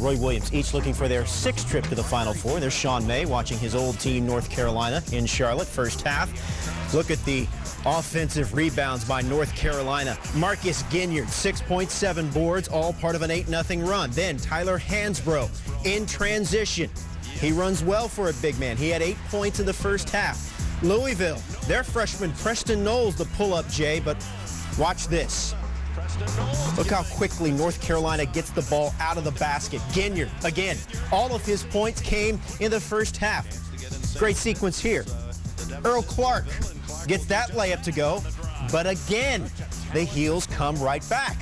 Roy Williams, each looking for their 6th trip to the Final Four. There's Sean May watching his old team, North Carolina, in Charlotte, first half. Look at the offensive rebounds by North Carolina. Marcus Ginyard, 6.7 boards, all part of an 8-0 run. Then Tyler Hansbrough in transition. He runs well for a big man. He had 8 points in the first half. Louisville, their freshman Preston Knowles, the pull-up, Jay, but watch this. Look how quickly North Carolina gets the ball out of the basket. Ginyard, again, all of his points came in the first half. Great sequence here. Earl Clark gets that layup to go, but again, the heels come right back.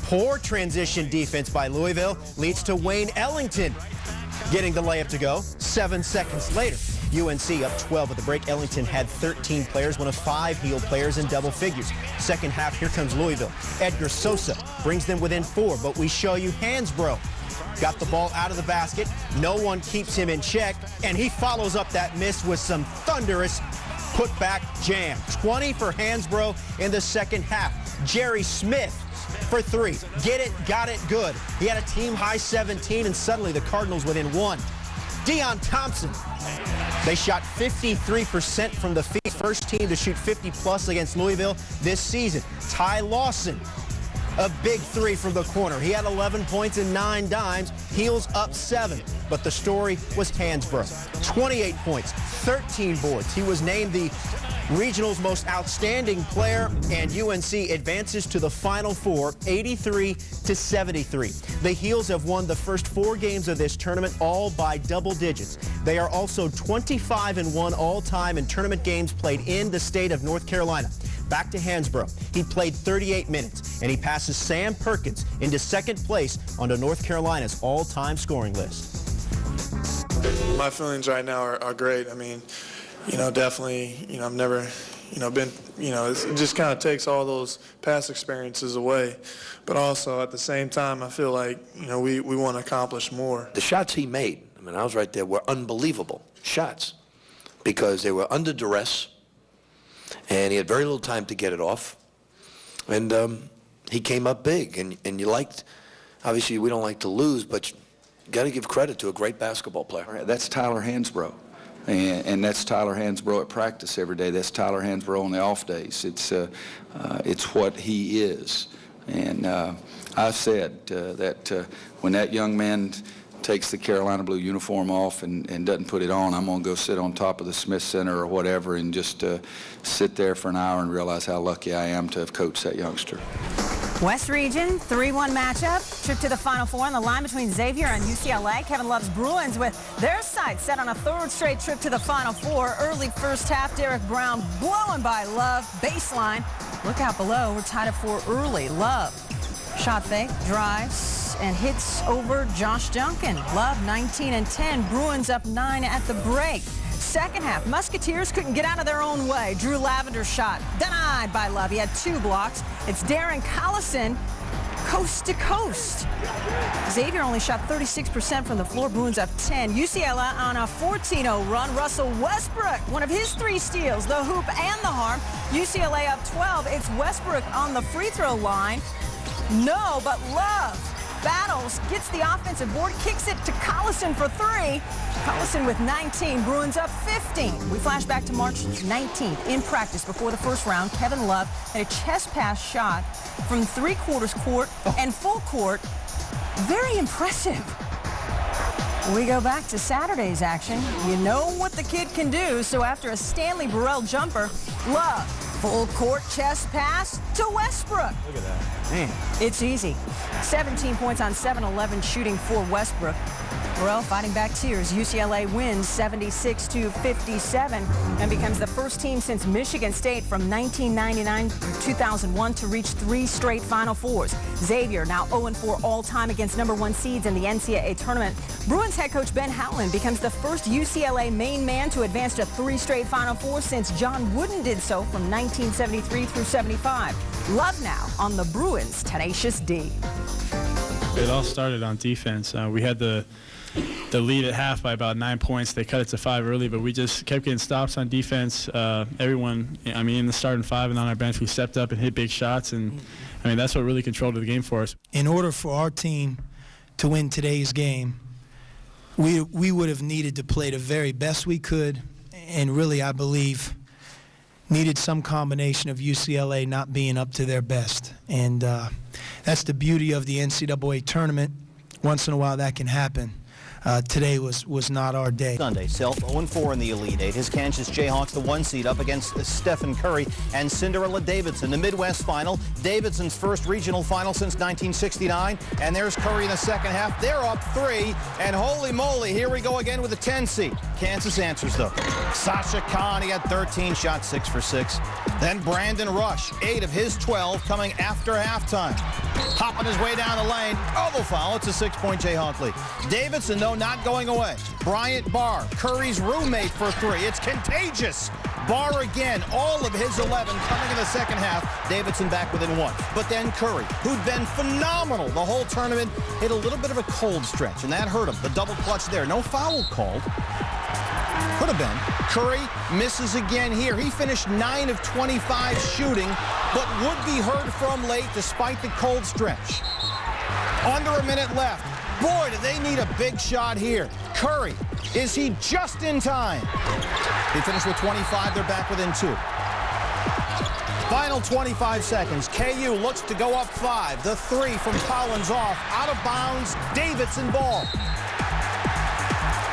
Poor transition defense by Louisville leads to Wayne Ellington getting the layup to go. 7 seconds later, UNC up 12 at the break. Ellington had 13 players, one of 5 heel players in double figures. Second half, here comes Louisville. Edgar Sosa brings them within 4, but we show you Hansbrough got the ball out of the basket. No one keeps him in check, and he follows up that miss with some thunderous putback jam. 20 for Hansbrough in the second half. Jerry Smith for 3. Get it, got it, good. He had a team-high 17, and suddenly the Cardinals within 1. Deon Thompson. They shot 53% from the field. First team to shoot 50-plus against Louisville this season. Ty Lawson, a big 3 from the corner. He had 11 points and 9 dimes. Heels up 7. But the story was Hansbrough. 28 points, 13 boards. He was named the regional's most outstanding player, and UNC advances to the Final Four, 83-73. The Heels have won the first 4 games of this tournament, all by double digits. They are also 25-1 all-time in tournament games played in the state of North Carolina. Back to Hansbrough. He played 38 minutes, and he passes Sam Perkins into second place on the North Carolina's all-time scoring list. My feelings right now are great. I mean, definitely, I've never, been, it just kind of takes all those past experiences away. But also, at the same time, I feel like, we want to accomplish more. The shots he made, I mean, I was right there, were unbelievable shots because they were under duress, and he had very little time to get it off. And he came up big, and you liked, obviously, we don't like to lose, but you got to give credit to a great basketball player. That's Tyler Hansbrough. And that's Tyler Hansbrough at practice every day. That's Tyler Hansbrough on the off days. It's what he is. And I've said that when that young man takes the Carolina blue uniform off and doesn't put it on, I'm going to go sit on top of the Smith Center or whatever and just sit there for an hour and realize how lucky I am to have coached that youngster. West Region, 3-1 matchup. Trip to the Final Four on the line between Xavier and UCLA. Kevin Love's Bruins with their sights set on a 3rd straight trip to the Final Four. Early first half, Derek Brown blowing by Love. Baseline. Look out below. We're tied at 4 early. Love. Shot fake, drives, and hits over Josh Duncan. Love 19 and 10. Bruins up 9 at the break. Second half, Musketeers couldn't get out of their own way. Drew Lavender's shot denied by Love. He had 2 blocks. It's Darren Collison, coast to coast. Xavier only shot 36% from the floor. Bruins up 10. UCLA on a 14-0 run. Russell Westbrook, one of his 3 steals, the hoop and the harm. UCLA up 12. It's Westbrook on the free throw line. No, but Love battles, gets the offensive board, kicks it to Collison for 3. Collison with 19, Bruins up 15. We flash back to March 19th. In practice before the first round, Kevin Love had a chest pass shot from 3/4 court and full court. Very impressive. We go back to Saturday's action. You know what the kid can do, so after a Stanley Burrell jumper, Love, full court chest pass to Westbrook. Look at that. Man. It's easy. 17 points on 7-11 shooting for Westbrook. Burrell fighting back tears. UCLA wins 76-57 and becomes the first team since Michigan State from 1999 through 2001 to reach 3 straight Final Fours. Xavier now 0-4 all-time against #1 seeds in the NCAA tournament. Bruins head coach Ben Howland becomes the first UCLA main man to advance to 3 straight Final Fours since John Wooden did so from 1973 through 75. Love now on the Bruins' tenacious D. It all started on defense. We had the lead at half by about 9 points. They cut it to 5 early, but we just kept getting stops on defense. Everyone, in the starting 5 and on our bench, we stepped up and hit big shots, and that's what really controlled the game for us. In order for our team to win today's game, we would have needed to play the very best we could, and really, I believe, needed some combination of UCLA not being up to their best. And that's the beauty of the NCAA tournament. Once in a while that can happen. Today was not our day. Sunday, Self 0-4 in the Elite Eight. His Kansas Jayhawks, the 1 seed, up against Stephen Curry and Cinderella Davidson. The Midwest final, Davidson's first regional final since 1969. And there's Curry in the second half. They're up 3. And holy moly, here we go again with the 10 seed. Kansas answers, though. Sasha Khan, he had 13 shots, 6 for 6. Then Brandon Rush, 8 of his 12 coming after halftime. Hopping his way down the lane. Oh, the foul. It's a 6-point Jayhawk lead. Davidson, though, not going away. Bryant Barr, Curry's roommate for 3. It's contagious. Barr again, all of his 11 coming in the second half. Davidson back within 1. But then Curry, who'd been phenomenal the whole tournament, hit a little bit of a cold stretch, and that hurt him. The double clutch there. No foul called. Could have been. Curry misses again here. He finished 9 of 25 shooting, but would be heard from late despite the cold stretch. Under a minute left. Boy, do they need a big shot here. Curry, is he just in time? He finished with 25. They're back within 2. Final 25 seconds. KU looks to go up 5. The 3 from Collins off. Out of bounds. Davidson ball.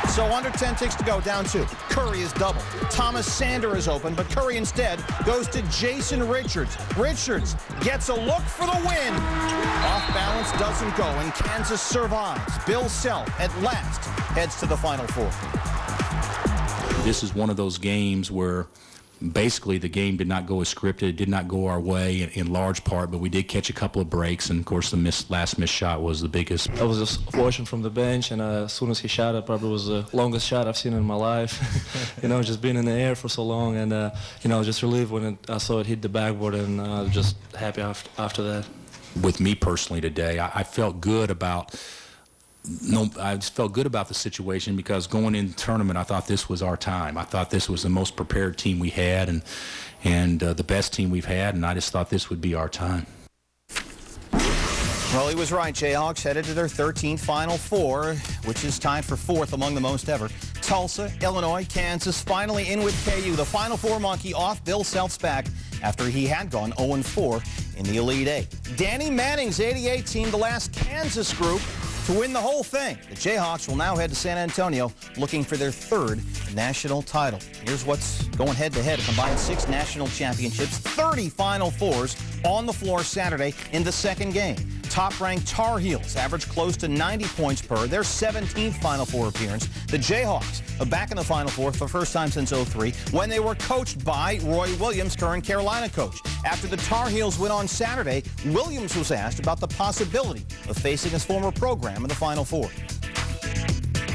So under 10 ticks to go, down 2. Curry is double. Thomas Sander is open, but Curry instead goes to Jason Richards. Richards gets a look for the win. Off balance, doesn't go, and Kansas survives. Bill Self, at last, heads to the Final Four. This is one of those games where basically the game did not go as scripted. It did not go our way in large part, but we did catch a couple of breaks, and of course the last missed shot was the biggest. I was just watching from the bench, and as soon as he shot, it probably was the longest shot I've seen in my life. Just being in the air for so long, and just relieved when I saw it hit the backboard, and just happy after that. With me personally today, I felt good about. I just felt good about the situation because going in the tournament, I thought this was our time. I thought this was the most prepared team we had and the best team we've had, and I just thought this would be our time. Well, he was right. Jayhawks headed to their 13th Final Four, which is tied for 4th among the most ever. Tulsa, Illinois, Kansas finally in with KU. The Final Four monkey off Bill Self's back after he had gone 0-4 in the Elite Eight. Danny Manning's 88 team, the last Kansas group to win the whole thing. The Jayhawks will now head to San Antonio looking for their 3rd national title. Here's what's going head-to-head. A combined 6 national championships, 30 Final Fours on the floor Saturday in the second game. Top-ranked Tar Heels average close to 90 points per. Their 17th Final Four appearance. The Jayhawks are back in the Final Four for the first time since '03 when they were coached by Roy Williams, current Carolina coach. After the Tar Heels win on Saturday, Williams was asked about the possibility of facing his former program in the Final Four.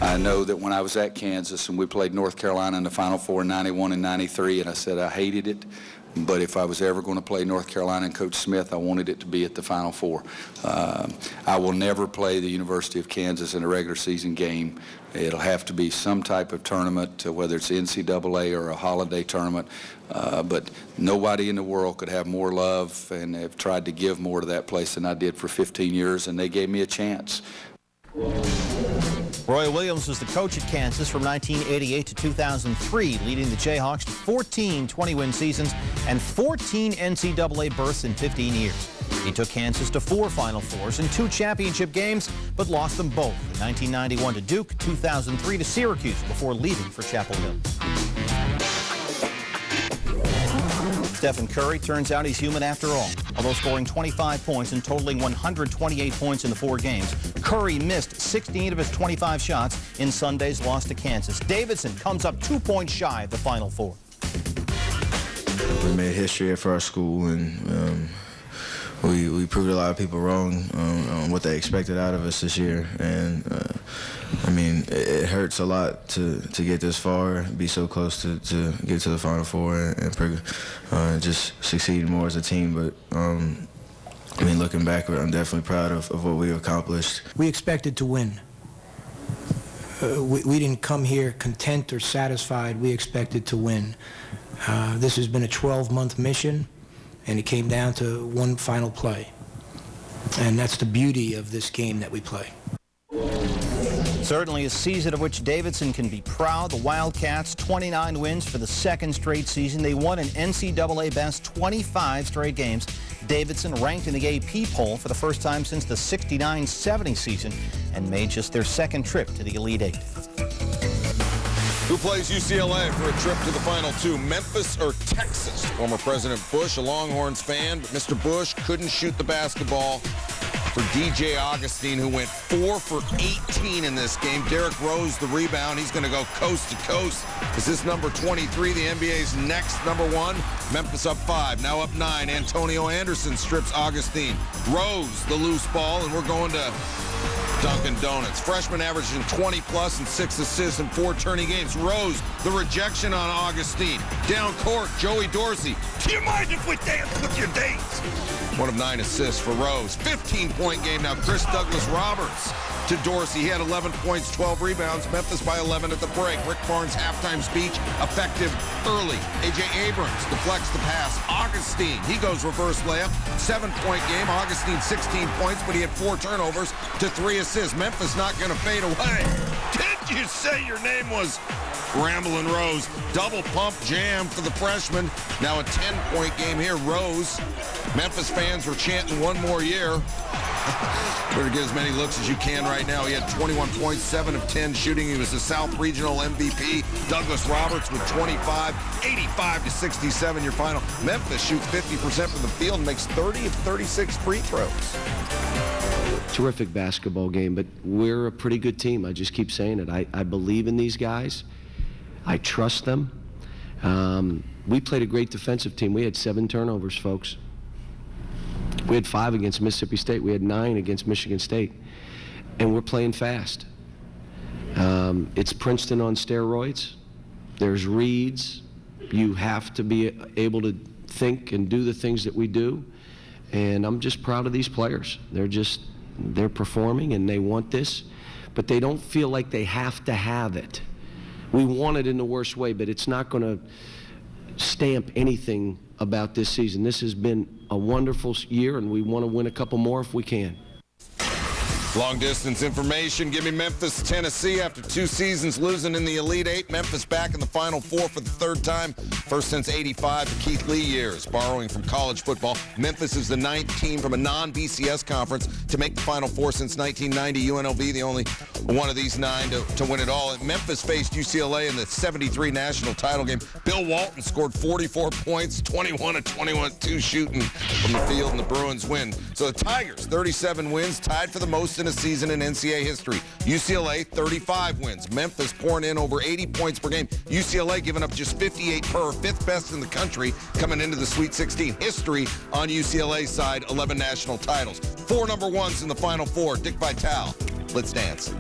I know that when I was at Kansas and we played North Carolina in the Final Four in 91 and 93, and I said I hated it. But if I was ever going to play North Carolina and Coach Smith, I wanted it to be at the Final Four. I will never play the University of Kansas in a regular season game. It'll have to be some type of tournament, whether it's NCAA or a holiday tournament. But nobody in the world could have more love and have tried to give more to that place than I did for 15 years, and they gave me a chance. Roy Williams was the coach at Kansas from 1988 to 2003, leading the Jayhawks to 14 20-win seasons and 14 NCAA berths in 15 years. He took Kansas to 4 Final Fours and 2 championship games, but lost them both. In 1991 to Duke, 2003 to Syracuse, before leaving for Chapel Hill. Stephen Curry, turns out he's human after all. Although scoring 25 points and totaling 128 points in the 4 games, Curry missed 16 of his 25 shots in Sunday's loss to Kansas. Davidson comes up 2 points shy of the Final Four. We made history for our school, and we proved a lot of people wrong on what they expected out of us this year. And I mean, it hurts a lot to get this far, be so close to get to the Final Four and just succeed more as a team. But I mean, looking back, I'm definitely proud of what we accomplished. We expected to win. We didn't come here content or satisfied. We expected to win. This has been a 12-month mission, and it came down to one final play. And that's the beauty of this game that we play. Certainly a season of which Davidson can be proud. The Wildcats, 29 wins for the second straight season. They won an NCAA best 25 straight games. Davidson ranked in the AP poll for the first time since the 69-70 season and made just their second trip to the Elite Eight. Who plays UCLA for a trip to the Final Two, Memphis or Texas? Former President Bush, a Longhorns fan, but Mr. Bush couldn't shoot the basketball for DJ Augustine, who went 4 for 18 in this game. Derrick Rose, the rebound. He's going to go coast to coast. Is this number 23, the NBA's next number 1? Memphis up 5, now up 9. Antonio Anderson strips Augustine. Rose, the loose ball, and we're going to Dunkin' Donuts. Freshman averaging 20-plus and 6 assists in 4 tourney games. Rose, the rejection on Augustine. Down court, Joey Dorsey. Do you mind if we dance with your dates? 1 of 9 assists for Rose. 15-point game now. Chris Douglas-Roberts to Dorsey. He had 11 points, 12 rebounds. Memphis by 11 at the break. Rick Barnes' halftime speech, effective early. A.J. Abrams deflects the pass. Augustine, he goes reverse layup. 7-point game. Augustine 16 points, but he had 4 turnovers to 3 assists. Memphis not going to fade away. Did you say your name was Ramblin' Rose? Double pump jam for the freshman. Now a 10-point game here. Rose. Memphis fans were chanting 1 more year. Better get as many looks as you can right now. He had 21 points, 7 of 10 shooting. He was the South Regional MVP. Douglas Roberts with 25, 85-67 your final. Memphis shoots 50% from the field and makes 30 of 36 free throws. Terrific basketball game, but we're a pretty good team. I just keep saying it. I believe in these guys. I trust them. We played a great defensive team. We had 7 turnovers, folks. We had 5 against Mississippi State. We had 9 against Michigan State. And we're playing fast. It's Princeton on steroids. There's reads. You have to be able to think and do the things that we do. And I'm just proud of these players. They're performing and they want this, but they don't feel like they have to have it. We want it in the worst way, but it's not going to stamp anything about this season. This has been a wonderful year, and we want to win a couple more if we can. Long distance information. Give me Memphis, Tennessee. After 2 seasons losing in the Elite Eight, Memphis back in the Final Four for the 3rd time. First since '85, the Keith Lee years. Borrowing from college football, Memphis is the 9th team from a non-BCS conference to make the Final Four since 1990. UNLV, the only one of these 9 to win it all. Memphis faced UCLA in the '73 national title game. Bill Walton scored 44 points, 21 of 21, 2 shooting from the field, and the Bruins win. So the Tigers, 37 wins, tied for the most in a season in NCAA history. UCLA, 35 wins. Memphis pouring in over 80 points per game. UCLA giving up just 58 per, 5th best in the country coming into the Sweet 16. History on UCLA's side, 11 national titles. 4 number 1s in the Final Four. Dick Vitale, let's dance.